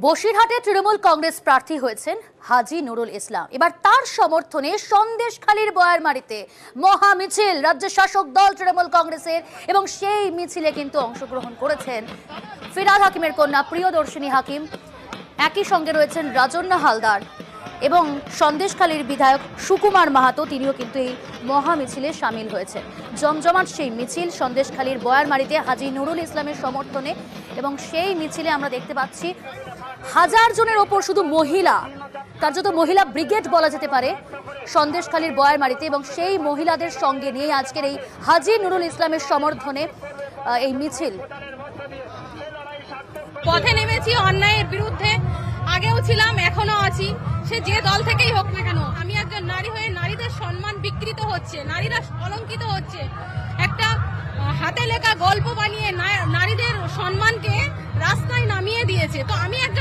বসিরহাটে তৃণমূল কংগ্রেস প্রার্থী হয়েছেন হাজী নুরুল ইসলাম। এবার তার সমর্থনে সন্দেশখালীর বয়ারমারিতে মহা মিছিল রাজ্য শাসক দল তৃণমূল কংগ্রেসের, এবং সেই মিছিলে কিন্তু অংশগ্রহণ করেছেন ফিরহাদ হাকিমের কন্যা প্রিয়দর্শিনী হাকিম। একই সঙ্গে রয়েছেন রাজন্না হালদার এবং সন্দেশখালীর বিধায়ক সুকুমার মাহাতো, তিনিও কিন্তু এই মহা মিছিলে সামিল হয়েছেন। জমজমাট সেই মিছিল সন্দেশখালীর বয়ারমারিতে হাজী নুরুল ইসলামের সমর্থনে, এবং সেই মিছিলে আমরা দেখতে পাচ্ছি হাজার জনের ওপর শুধু মহিলা, কার্যত মহিলা ব্রিগেড বলা যেতে পারে সন্দেশখালীর বয়ারমারিতে, এবং সেই মহিলাদের সঙ্গে নিয়ে আজকের এই হাজী নুরুল ইসলামের সমর্থনে এই মিছিল। পথে নেমেছি অন্যায়ের বিরুদ্ধে, আগেও ছিলাম, এখনো আছি। সে যে দল থেকেই হোক না কেন, আমি একজন নারী হয়ে নারীদের সম্মান বিকৃত হচ্ছে, নারীরা কলঙ্কিত হচ্ছে। একটা হাতে লেখা গল্প বানিয়ে নারীদের সম্মানকে রাস্তায় নামিয়ে দিয়েছে। তো আমি